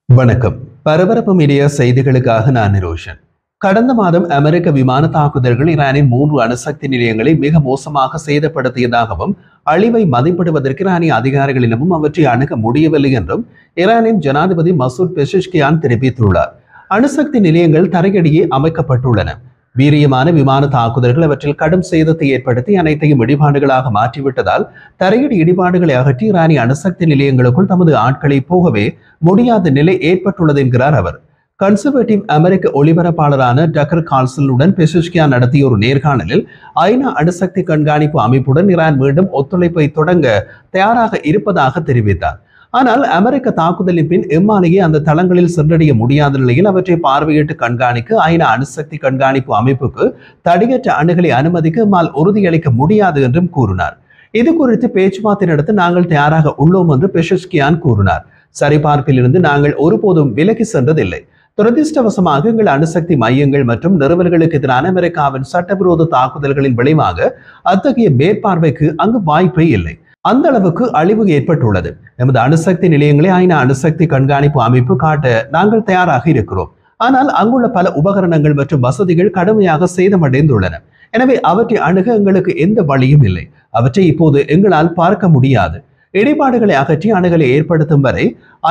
வணக்கம். பரபரப்பு மீடியா செய்திகளுக்காக நான் நிரோஷன். கடந்த மாதம் அமெரிக்க விமான தாக்குதல்கள் ஈரானின் 3 அணுசக்தி நிலையங்களை மிக மோசமாக சேதப்படுத்தியதாகவும், அழிவை மதிப்பிடுவதற்கு ஈரானிய அதிகாரிகளிடமும் அவற்றை அணுக முடியவில்லை என்றும் ஈரானின் ஜனாதிபதி மசூத் பெஷஷ்கியான் தெரிவித்துள்ளார். அணுசக்தி நிலையங்கள் தரையடியே அமைக்கப்பட்டுள்ளன. வீரியமான விமான தாக்குதல்கள் அவற்றில் கடும் சேதத்தை ஏற்படுத்தி அனைத்தையும் இடிபாடுகளாக மாற்றிவிட்டதால் தரையடி இடிபாடுகளை அகற்றி ஈரானிய அணுசக்தி நிலையங்களுக்குள் தமது ஆட்களை போகவே முடியாத நிலை ஏற்பட்டுள்ளது என்கிறார் அவர். கன்சர்வேட்டிவ் அமெரிக்க ஒளிபரப்பாளரான டக்கர் கால்சனுடன் பெஷஷ்கியான் நடத்திய ஒரு நேர்காணலில் ஐநா அணுசக்தி கண்காணிப்பு அமைப்புடன் ஈரான் மீண்டும் ஒத்துழைப்பை தொடங்க தயாராக இருப்பதாக தெரிவித்தார். ஆனால் அமெரிக்க தாக்குதலின் பின் எம்மாலேயே அந்த தளங்களில் சென்றடைய முடியாத நிலையில் அவற்றை பார்வையிட்டு கண்காணிக்க ஐநா அணுசக்தி கண்காணிப்பு அமைப்புக்கு தடையற்ற அணுகலை அனுமதிக்க எம்மால் உறுதியளிக்க முடியாது என்றும் கூறினார். இது குறித்து பேச்சுவார்த்தை நடத்த நாங்கள் தயாராக உள்ளோம் என்று பெஷஷ்கியான் கூறினார். சரிபார்ப்பில் இருந்து நாங்கள் ஒருபோதும் விலகி சென்றதில்லை. துரதிருஷ்டவசமாக எங்கள் அணுசக்தி மையங்கள் மற்றும் நிறுவனங்களுக்கு எதிரான அமெரிக்காவின் சட்டவிரோத தாக்குதல்களின் விளைவாக அத்தகைய மேற்பார்வைக்கு அங்கு வாய்ப்பே இல்லை. அந்த அளவுக்கு அழிவு ஏற்பட்டுள்ளது. எமது அணுசக்தி நிலையங்களை ஐநா அணுசக்தி கண்காணிப்பு அமைப்பு காட்ட நாங்கள் தயாராக இருக்கிறோம். ஆனால் அங்குள்ள பல உபகரணங்கள் மற்றும் வசதிகள் கடுமையாக சேதமடைந்துள்ளன. எனவே அவற்றை அணுக எங்களுக்கு எந்த வழியும் இல்லை. அவற்றை இப்போது எங்களால் பார்க்க முடியாது. இடைப்பாடுகளை அகற்றி அணுகலை ஏற்படுத்தும் வரை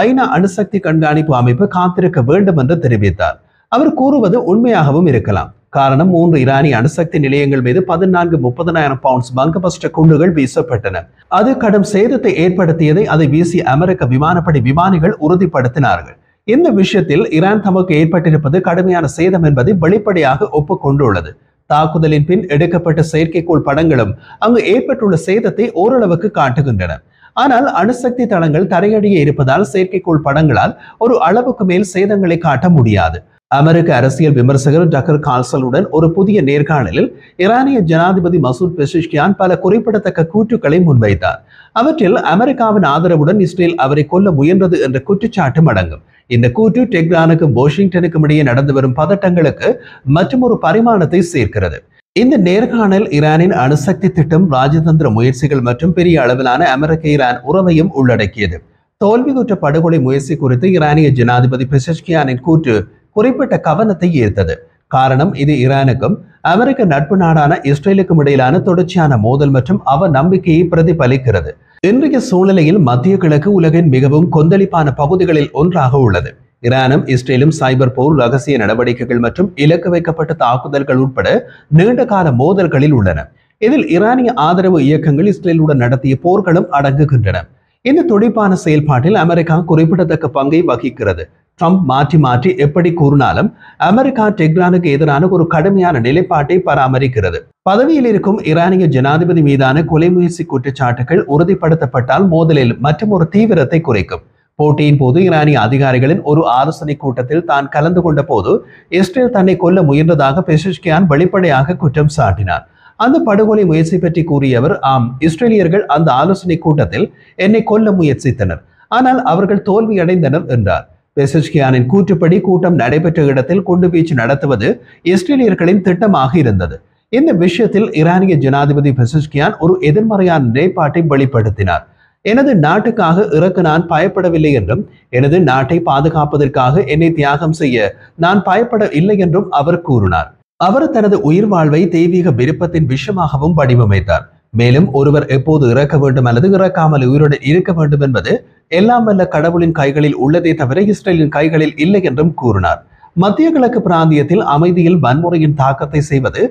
ஐநா அணுசக்தி கண்காணிப்பு அமைப்பு காத்திருக்க வேண்டும் என்று தெரிவித்தார். அவர் கூறுவது உண்மையாகவும் இருக்கலாம். காரணம், 3 ஈரானிய அணுசக்தி நிலையங்கள் மீது 14,30,000 பவுண்ட்ஸ் பங்கபஸ்ட குண்டுகள் வீசப்பட்டன. அது கடும் சேதத்தை ஏற்படுத்தியதை அதை வீசிய அமெரிக்க விமானப்படை விமானிகள் உறுதிப்படுத்தினார்கள். இந்த விஷயத்தில் ஈரான் தமக்கு ஏற்பட்டிருப்பது கடுமையான சேதம் என்பதை வெளிப்படையாக ஒப்புக்கொண்டுள்ளது. தாக்குதலின் பின் எடுக்கப்பட்ட செயற்கைக்கோள் படங்களும் அங்கு ஏற்பட்டுள்ள சேதத்தை ஓரளவுக்கு காட்டுகின்றன. ஆனால் அணுசக்தி தளங்கள் தரையடியே இருப்பதால் செயற்கைக்கோள் படங்களால் ஒரு அளவுக்கு மேல் சேதங்களை காட்ட முடியாது. அமெரிக்க அரசியல் விமர்சகர் டக்கர் கால்சனுடன் ஒரு புதிய நேர்காணலில் ஈரானிய ஜனாதிபதி மசூத் பெஷஷ்கியான் பல குறிப்பிடத்தக்க கூற்றுக்களை முன்வைத்தார். அவற்றில் அமெரிக்காவின் ஆதரவுடன் இஸ்ரேல் அவரை கொல்ல முயன்றது என்ற குற்றச்சாட்டும் அடங்கும். இந்த கூற்று டெஹ்ரானுக்கும் வாஷிங்டனுக்கும் இடையே நடந்து வரும் பதட்டங்களுக்கு மற்றொரு பரிமாணத்தை சேர்க்கிறது. இந்த நேர்காணல் ஈரானின் அணுசக்தி திட்டம், ராஜதந்திர முயற்சிகள் மற்றும் பெரிய அளவிலான அமெரிக்க ஈரான் உறவையும் உள்ளடக்கியது. தோல்வியுற்ற படுகொலை முயற்சி குறித்து ஈரானிய ஜனாதிபதி பெஷஷ்கியானின் கூற்று குறிப்பிட்ட கவனத்தை ஈர்த்தது. காரணம், இது ஈரானுக்கும் அமெரிக்க நட்பு நாடான இஸ்ரேலுக்கும் இடையிலான தொடர்ச்சியான மோதல் மற்றும் அவ நம்பிக்கையை பிரதிபலிக்கிறது. இன்றைய சூழ்நிலையில் மத்திய கிழக்கு உலகின் மிகவும் கொந்தளிப்பான பகுதிகளில் ஒன்றாக உள்ளது. ஈரானும் இஸ்ரேலும் சைபர் போர், ரகசிய நடவடிக்கைகள் மற்றும் இலக்கு வைக்கப்பட்ட தாக்குதல்கள் உட்பட நீண்ட கால மோதல்களில் உள்ளன. இதில் ஈரானிய ஆதரவு இயக்கங்கள் இஸ்ரேலுடன் நடத்திய போர்களும் அடங்குகின்றன. இந்த துடிப்பான செயல்பாட்டில் அமெரிக்கா குறிப்பிடத்தக்க பங்கை வகிக்கிறது. ட்ரம்ப் மாற்றி மாற்றி எப்படி கூறினாலும் அமெரிக்கா டெஹ்ரானுக்கு எதிரான ஒரு கடுமையான நிலைப்பாட்டை பராமரிக்கிறது. பதவியில் இருக்கும் ஈரானிய ஜனாதிபதி மீதான கொலை முயற்சி குற்றச்சாட்டுகள் உறுதிப்படுத்தப்பட்டால் மோதலில் மற்றொரு தீவிரத்தை குறைக்கும். போட்டியின் போது ஈரானிய அதிகாரிகளின் ஒரு ஆலோசனை கூட்டத்தில் தான் கலந்து கொண்ட போது இஸ்ரேல் தன்னை கொல்ல முயன்றதாக பெஷஷ்கியான் வெளிப்படையாக குற்றம் சாட்டினார். அந்த படுகொலை முயற்சி பற்றி கூறிய அவர், ஆம், இஸ்ரேலியர்கள் அந்த ஆலோசனை கூட்டத்தில் என்னை கொல்ல முயற்சித்தனர், ஆனால் அவர்கள் தோல்வியடைந்தனர் என்றார். பெஷஷ்கியானின் கூற்றுப்படி கூட்டம் நடைபெற்ற இடத்தில் குண்டுவீச்சு நடத்துவது இஸ்ரேலியர்களின் திட்டமாக இருந்தது. இந்த விஷயத்தில் ஈரானிய ஜனாதிபதி பெஷஷ்கியான் ஒரு எதிர்மறையான நிலைப்பாட்டை வெளிப்படுத்தினார். எனது நாட்டுக்காக இறக்க நான் பயப்படவில்லை என்றும், எனது நாட்டை பாதுகாப்பதற்காக என்னை தியாகம் செய்ய நான் பயப்பட இல்லை என்றும் அவர் கூறினார். அவர் தனது உயிர் வாழ்வை தெய்வீக விருப்பத்தின் விஷயமாகவும் வடிவமைத்தார். மேலும் ஒருவர் எப்போது இறக்க வேண்டும் அல்லது இறக்காமல் உயிருடன் இருக்க வேண்டும் என்பது எல்லாம் வல்ல கடவுளின் கைகளில் உள்ளதே தவிர இஸ்ரேலின் கைகளில் இல்லை என்றும் கூறினார். மத்திய கிழக்கு பிராந்தியத்தில் அமைதியில் வன்முறையின் தாக்கத்தை செய்வது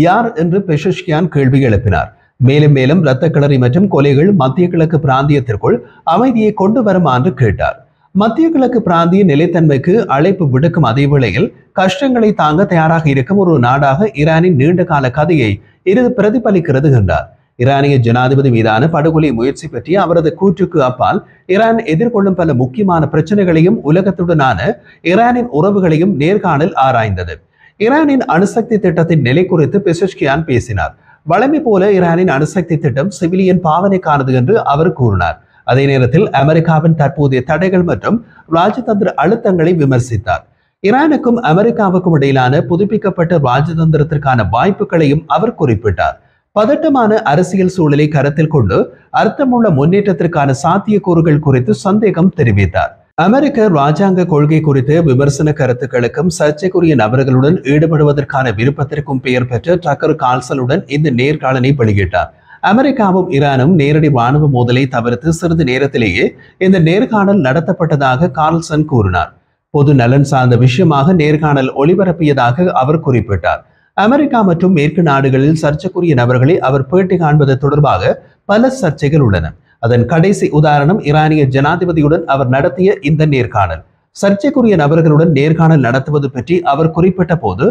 யார் என்று பெஷஷ்கியான் கேள்வி எழுப்பினார். மேலும் மேலும் இரத்த கிளறி மற்றும் கொலைகள் மத்திய கிழக்கு பிராந்தியத்திற்குள் அமைதியை கொண்டு வருமா என்று கேட்டார். மத்திய கிழக்கு பிராந்திய நிலைத்தன்மைக்கு அழைப்பு விடுக்கும் அதே வேளையில் கஷ்டங்களை தாங்க தயாராக இருக்கும் ஒரு நாடாக ஈரானின் நீண்ட கால கதையை இது பிரதிபலிக்கிறது என்றார். ஈரானிய ஜனாதிபதி மீதான படுகொலை முயற்சி பற்றிய அவரது கூற்றுக்கு அப்பால் ஈரான் எதிர்கொள்ளும் பல முக்கியமான பிரச்சனைகளையும் உலகத்துடனான ஈரானின் உறவுகளையும் நேர்காணல் ஆராய்ந்தது. ஈரானின் அணுசக்தி திட்டத்தின் நிலை குறித்து பெஷஷ்கியான் பேசினார். வழமை போல ஈரானின் அணுசக்தி திட்டம் சிவிலியன் பாவனைக்கானது என்று அவர் கூறினார். அதே நேரத்தில் அமெரிக்காவின் தற்போதைய தடைகள் மற்றும் ராஜதந்திர அழுத்தங்களை விமர்சித்தார். ஈரானுக்கும் அமெரிக்காவுக்கும் இடையிலான புதுப்பிக்கப்பட்ட ராஜதந்திரத்திற்கான வாய்ப்புகளையும் அவர் குறிப்பிட்டார். பதட்டமான அரசியல் சூழலை கருத்தில் கொண்டு அர்த்தமுள்ள முன்னேற்றத்திற்கான சாத்தியக்கூறுகள் குறித்து சந்தேகம் தெரிவித்தார். அமெரிக்க ராஜாங்க கொள்கை குறித்து விமர்சன கருத்துக்களுக்கும் சர்ச்சைக்குரிய நபர்களுடன் ஈடுபடுவதற்கான விருப்பத்திற்கும் பெயர் பெற்ற டக்கர் கால்சனுடன் இந்த நேர்காணலை வெளியிட்டார். அமெரிக்காவும் ஈரானும் நேரடி ராணுவ மோதலை தவிர்த்து சிறிது நேரத்திலேயே இந்த நேர்காணல் நடத்தப்பட்டதாக கார்ல்சன் கூறினார். பொது நலன் சார்ந்த விஷயமாக நேர்காணல் ஒளிபரப்பியதாக அவர் குறிப்பிட்டார். அமெரிக்கா மற்றும் மேற்கு நாடுகளில் சர்ச்சைக்குரிய நபர்களை அவர் பேட்டி காண்பது தொடர்பாக பல சர்ச்சைகள் உள்ளன. அதன் கடைசி உதாரணம் ஈரானிய ஜனாதிபதியுடன் அவர் நடத்திய இந்த நேர்காணல். சர்ச்சைக்குரிய நபர்களுடன் நேர்காணல் நடத்துவது பற்றி அவர் குறிப்பிட்ட போது,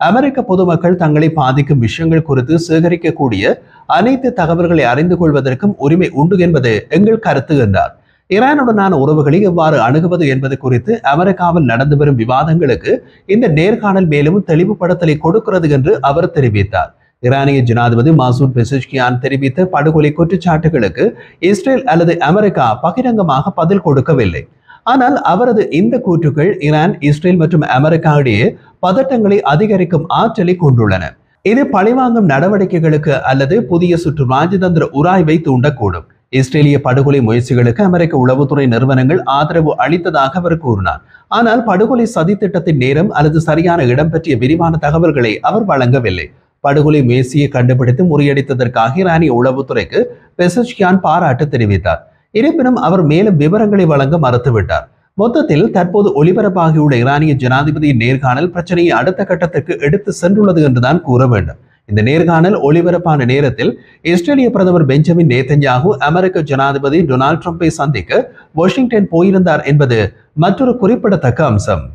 அமெரிக்க பொதுமக்கள் தங்களை பாதிக்கும் விஷயங்கள் குறித்து சேகரிக்கக்கூடிய அனைத்து தகவல்களை அறிந்து கொள்வதற்கும் உரிமை உண்டு என்பது எங்கள் கருத்து என்றார். ஈரானுடனான உறவுகளை எவ்வாறு அணுகுவது என்பது குறித்து அமெரிக்காவில் நடந்து வரும் விவாதங்களுக்கு இந்த நேர்காணல் மேலும் தெளிவுபடுத்தலை கொடுக்கிறது என்று அவர் தெரிவித்தார். ஈரானிய ஜனாதிபதி மசூத் பெசஷ்கியான் தெரிவித்த படுகொலை குற்றச்சாட்டுகளுக்கு இஸ்ரேல் அல்லது அமெரிக்கா பகிரங்கமாக பதில் கொடுக்கவில்லை. ஆனால் அவரது இந்த கூற்றுக்கள் ஈரான், இஸ்ரேல் மற்றும் அமெரிக்கா இடையே பதட்டங்களை அதிகரிக்கும் ஆற்றலை கொண்டுள்ளன. இது பழிவாங்கும் நடவடிக்கைகளுக்கு அல்லது புதிய சுற்று ராஜதந்திர உராய்வை தூண்டக்கூடும். இஸ்ரேலிய படுகொலை முயற்சிகளுக்கு அமெரிக்க உளவுத்துறை நிறுவனங்கள் ஆதரவு அளித்ததாக அவர் கூறினார். ஆனால் படுகொலை சதித்திட்டத்தின் நேரம் அல்லது சரியான இடம் பற்றிய விரிவான தகவல்களை அவர் வழங்கவில்லை. படுகொலை முயற்சியை கண்டுபிடித்து முறியடித்ததற்காக ஈரானிய உளவுத்துறைக்கு பெசஷ்கியான் பாராட்டு தெரிவித்தார். இருப்பினும் அவர் மேலும் விவரங்களை வழங்க மறுத்துவிட்டார். மொத்தத்தில் தற்போது ஒளிபரப்பாகியுள்ள ஈரானிய ஜனாதிபதியின் நேர்காணல் பிரச்சனையை அடுத்த கட்டத்திற்கு எடுத்து சென்றுள்ளது என்றுதான் கூற வேண்டும். இந்த நேர்காணல் ஒளிபரப்பான நேரத்தில் இஸ்ரேலிய பிரதமர் பெஞ்சமின் நேதன்யாகு அமெரிக்க ஜனாதிபதி டொனால்ட் ட்ரம்பை சந்திக்க வாஷிங்டன் போயிருந்தார் என்பது மற்றொரு குறிப்பிடத்தக்க அம்சம்.